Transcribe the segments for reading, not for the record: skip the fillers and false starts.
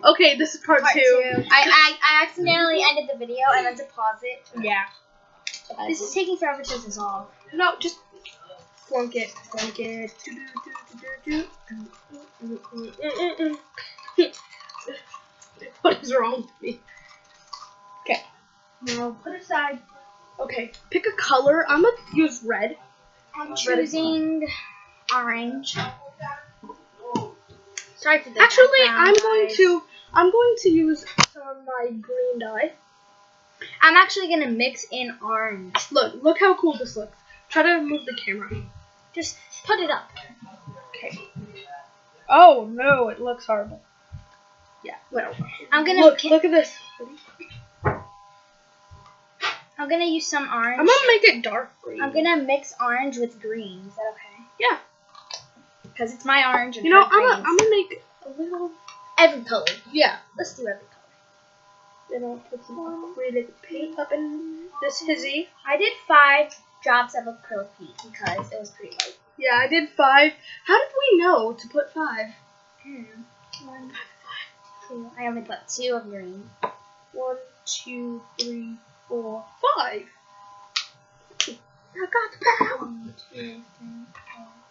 Okay, this is part two. I accidentally ended the video. I meant to pause it. Yeah. This is taking forever to dissolve. No, just flunk it. Flunk it. What is wrong with me? Okay. No, put aside. Okay, pick a color. I'm gonna use red. I'm choosing orange. Sorry for the Actually, background, I'm going to use some of my green dye. I'm actually gonna mix in orange. Look how cool this looks. Try to move the camera. Just put it up. Okay. Oh no, it looks horrible. Yeah, whatever. I'm gonna look at this. I'm gonna use some orange. I'm gonna make it dark green. I'm gonna mix orange with green. Is that okay? Yeah. Because it's my orange and you know, her I'm gonna make a little. Every color. Yeah. Let's do every color. Then I'll put some acrylic paint up in this hizzy. I did 5 drops of acrylic paint because it was pretty light. Yeah, I did 5. How did we know to put 5? 1, 2. I only put 2 of green. 1, 2, 3, 4, 5. I got the power. 1, 2, 3, 4,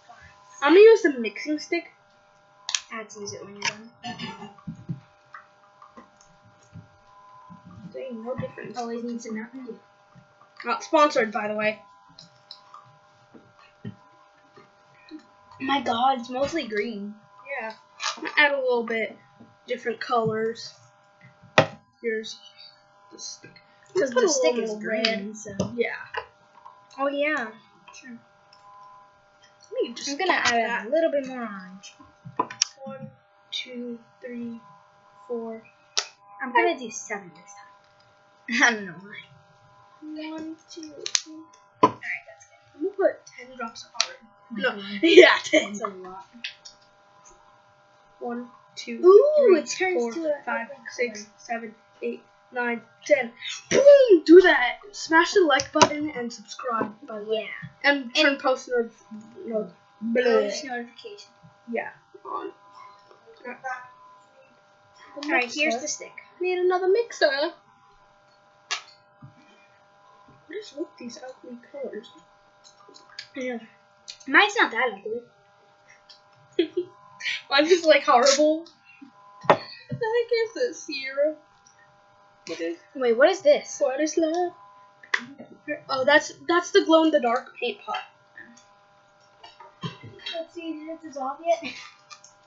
5. I'm gonna use the mixing stick. I have to use it when you're done. There's no difference. Always needs a Mountain Dew. Not sponsored, by the way. My God, it's mostly green. Yeah. I'm gonna add a little bit different colors. Here's the stick. Because the stick is red. green, so. Yeah. Oh, yeah. Sure. I'm gonna add a little bit more orange. 1, 2, 3, 4. I'm gonna do 7 this time. I don't know why. 1, 2, 3. Alright, that's good. I'm gonna put 10 drops of orange. No, God. yeah, 10. That's a lot. 1, 2, Ooh, 3, it turns 4, to a 5, ugly 6, color. 7, 8, 9, 10. Boom! Do that. Smash the like button and subscribe, by the way. Yeah. And turn post Notification. Yeah. On. Alright, here's the stick. Need another mixer. What is with these ugly colors? Yeah. Mine's not that ugly. Mine's just like horrible. I guess it's Sierra. Wait, what is this? What is that? Oh, that's the glow in the dark paint pot. Let's see, did it dissolve yet?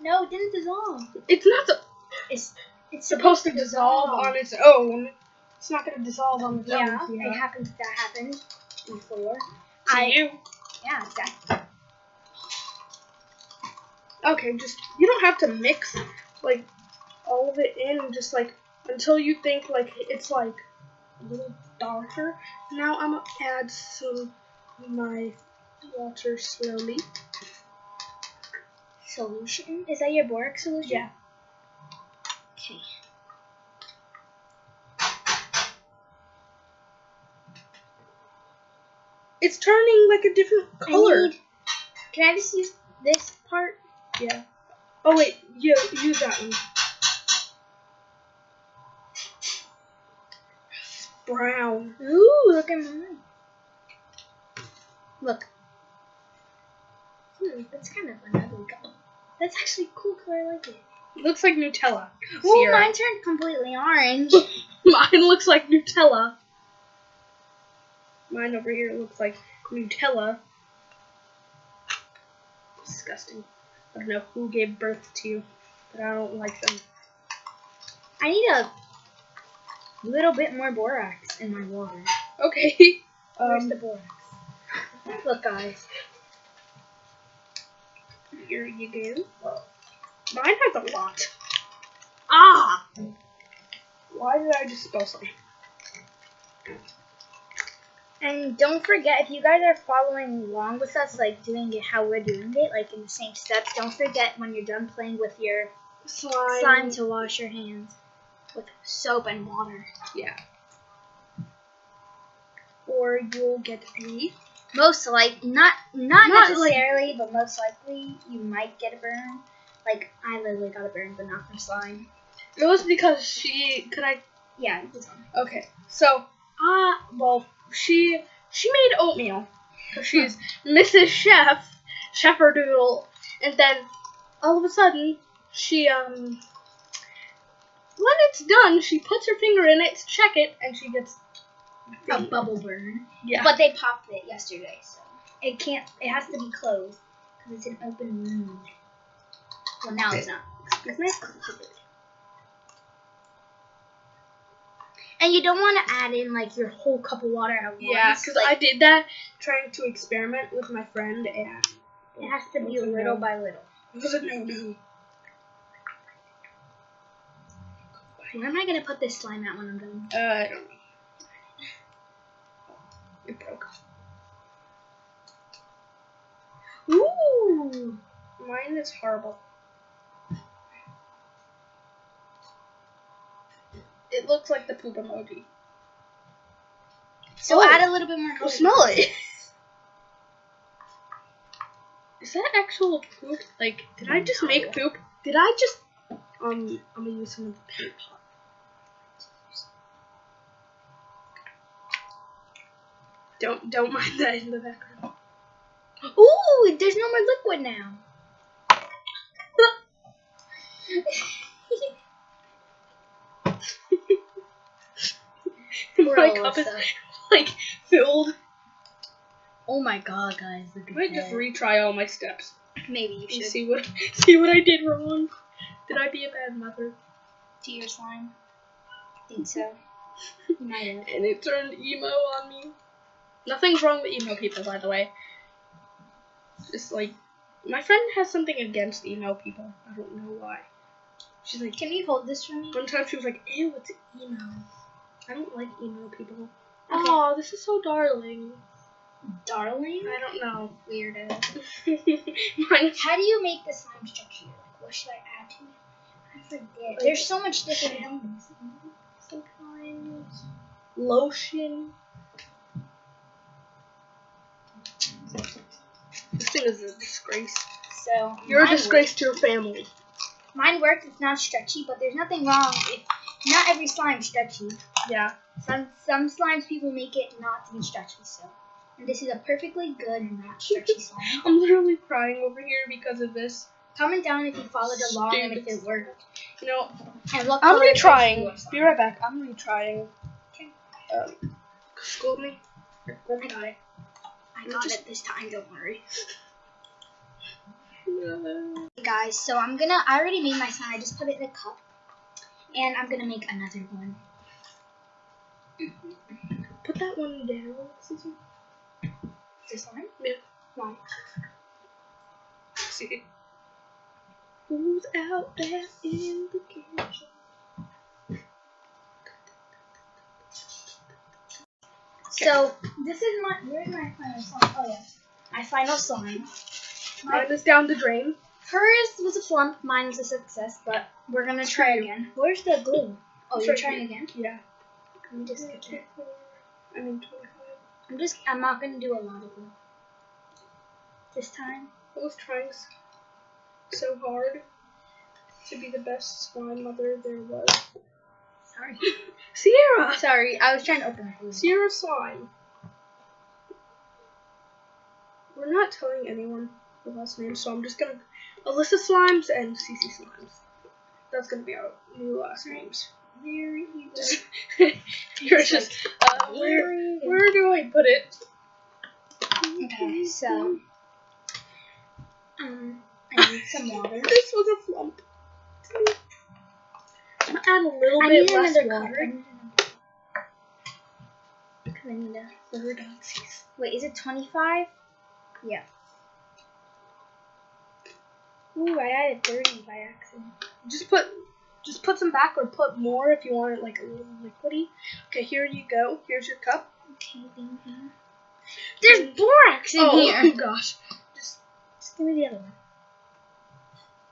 No, it didn't dissolve. It's not. It's supposed to dissolve on its own. It's not gonna dissolve on its own. Yeah, it happened. That happened before. You. Yeah, exactly. Okay, just you don't have to mix like all of it in. Just like until you think like it's like a little darker. Now I'm gonna add some of my water slowly. Solution? Is that your borax solution? Yeah. Okay. It's turning like a different color. Can I just use this part? Yeah. Oh wait, use that one. Brown. Ooh, look at mine. Look. That's kind of an ugly color. That's actually a cool color. I like it. It looks like Nutella. Ooh, mine turned completely orange. Mine looks like Nutella. Mine over here looks like Nutella. Disgusting. I don't know who gave birth to you, but I don't like them. I need a little bit more borax in my water. Okay. Where's the borax? Look, guys. Here you go. Mine has a lot. Ah! Why did I just spill some? And don't forget, if you guys are following along with us, like doing it how we're doing it, like in the same steps, don't forget when you're done playing with your slime to wash your hands with soap and water. Yeah. Or you'll get a... Most likely, not necessarily, but most likely you might get a burn. Like, I literally got a burn, but not from slime. It was because she Yeah, it's on. Okay, so well, she made oatmeal because she's Mrs. Shepherd-Doodle, and then all of a sudden she when it's done, she puts her finger in it to check it, and she gets a bubble burn. Yeah. But they popped it yesterday, so it can't. It has to be closed because it's an open wound. Well, now it's not. Excuse me. And you don't want to add in like your whole cup of water at once. Yeah, because I did that trying to experiment with my friend, and it has to be little by little. It was a no-no. Where am I gonna put this slime at when I'm done? I don't know. It broke. Ooh, mine is horrible. It looks like the poop emoji. So add a little bit more. I'll smell it. Is that actual poop? Like, did I just make poop? Did I just I'm gonna use some of the paint pot. Don't mind that in the background. Ooh, there's no more liquid now. My cup is like filled. Oh my god, guys! Look at I might just retry all my steps. Maybe you should see what I did wrong. Did I be a bad mother? To your slime? I think so. You might have. And it turned emo on me. Nothing's wrong with emo people, by the way. Just like, my friend has something against emo people. I don't know why. She's like, can you hold this for me? One time she was like, ew, it's emo. I don't like emo people. Okay. Oh, this is so darling. Darling? I don't know. Weirdo. Mine. How do you make the slime structure? Like, what should I add to it? I forget. There's so much different things. Sometimes lotion. This thing is a disgrace. So you're a disgrace to your family. Mine worked. It's not stretchy, but there's nothing wrong if not every slime's stretchy. Yeah. Some slimes people make it not to be stretchy. So, and this is a perfectly good not stretchy slime. I'm literally crying over here because of this. Comment down if you followed along and if it worked. You know, and look, I'm retrying. Be right back. I'm retrying. Okay. Scold me. I got it. I got it this time. Don't worry. Guys, so I already made my slime. I just put it in a cup, and I'm gonna make another one. Put that one down. This one? Yeah. Why? See. Who's out there in the kitchen? So this is where's my final slime? Oh yeah, my final slime. Mine is down the drain. Hers was a flump. Mine was a success, but we're gonna try again. Where's the glue? Oh, you're trying again? Yeah. Let me just get there. I mean 25. I'm not gonna do a lot of glue this time. I was trying so hard to be the best slime mother there was. Sorry. Sierra! Sorry, I was trying to open the glue. Sierra slime. We're not telling anyone the last name, so I'm just gonna Alyssa Slimes and CC Slimes. That's gonna be our new last names. Very You're just where do I put it? Okay, so I need some water. This was a flump. I'm gonna add a little bit less water. I need a wait, is it 25? Yeah. Ooh, I added 30 by accident. Just put some back, or put more if you want it like a little liquidy. Okay, here you go. Here's your cup. Okay, thank you. There's borax in here. Oh gosh. Just give me the other one.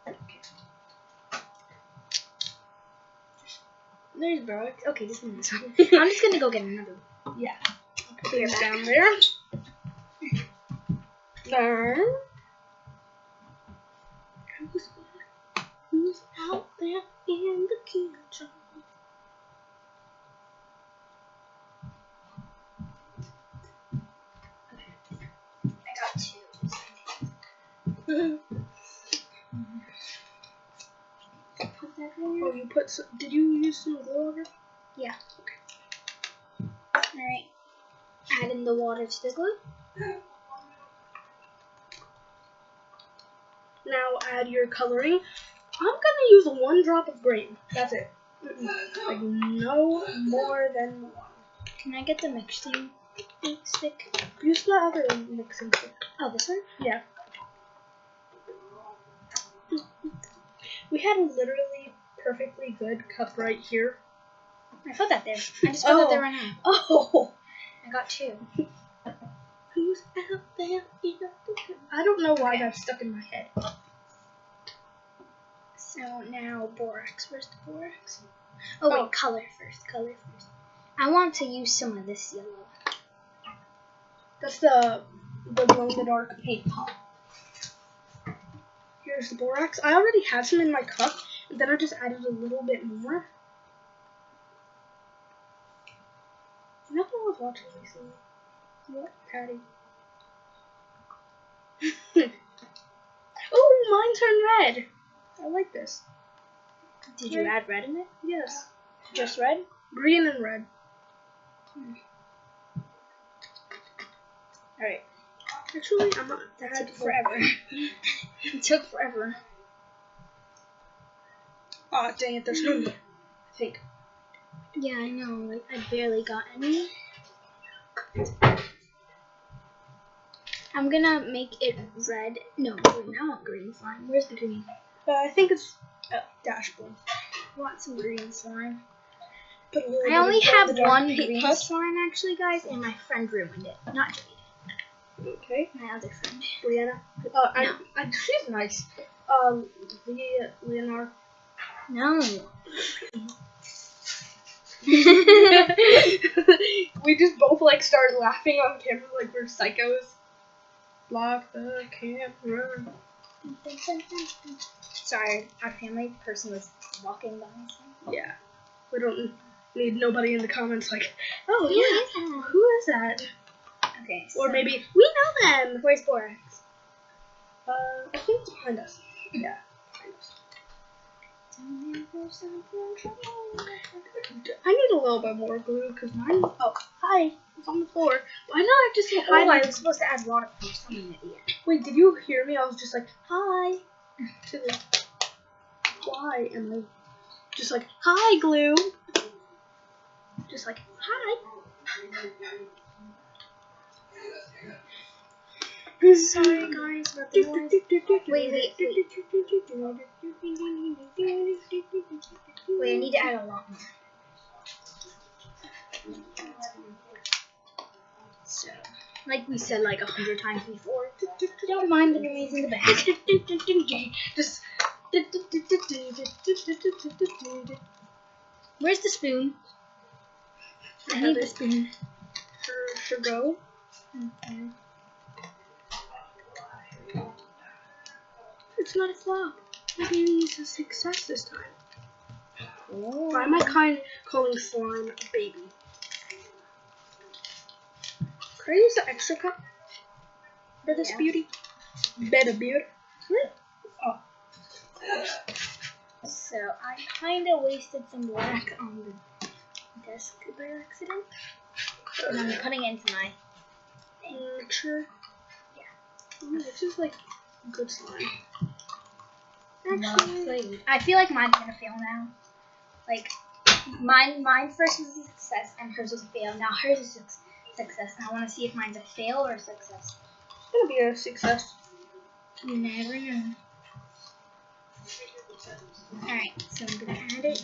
Okay. There's borax. Okay, just give me this one. I'm just gonna go get another one. Yeah. Put it down there. There. Who's out there in the kitchen? Oh, you put some, did you use some glue on it? Yeah. Okay. Alright. Add in the water to the glue. Now add your coloring. I'm gonna use 1 drop of green. That's it. Like no more than 1. Can I get the mixing stick? Use the other mixing stick. Oh, this one? Yeah. We had a literally perfectly good cup right here. I put that there. I just put that there right now. Oh! I got 2. Who's out there? I don't know why that's stuck in my head. So now borax. Where's the borax? Oh wait, color first. Color first. I want to use some of this yellow. That's the glow-in-the-dark paint pot. Here's the borax. I already had some in my cup, and then I just added a little bit more. You know who I was watching recently? What? Patty. Oh, mine turned red. I like this. Did you add red in it? Yes. Just red? Green and red. Alright. Actually, I'm not. That took forever. It took forever. Aw, dang it, there's no more. I think. Yeah, I know. Like, I barely got any. I'm gonna make it red. No, green. I want green slime. Where's the green? I think it's dashboard. I want some green slime. I I only have 1 green slime, actually, guys, and my friend ruined it. Not Jade. Okay. My other friend. Brianna. No. She's nice. Leonard. No. We just both like started laughing on camera like we're psychos. Block the camera. Sorry, our family person was walking by. So. Yeah. We don't need nobody in the comments like, oh Who yeah, is that? who is that? Okay. Or So maybe we know them. where's borax? I think it's behind us. Yeah, behind us. I need a little bit more glue because mine. Oh, hi! It's on the floor. Why did I just say hi? Oh, I was supposed to add water first. I'm an idiot. Wait, did you hear me? I was just like, hi. To the. Why am I just like, hi, glue? Just like, hi. Sorry, guys, about the noise. Wait. Wait, I need to add a lot more. So, like we said like 100 times before, don't mind the noise in the back. Just. Where's the spoon? I need the spoon. Sure go. Okay. It's not a flop. Maybe it's a success this time. Oh. Why am I calling slime a baby? Can I use the extra cup for this beauty? Better beauty. Oh. So I kind of wasted some black on the desk by accident. And I'm putting it into my thing. Sure. Yeah. This is like good slime. Actually, I feel like mine's gonna fail now. Like mine first was a success and hers was a fail. Now hers is a success. And I want to see if mine's a fail or a success. It's gonna be a success. You never know. Alright, so I'm gonna add it.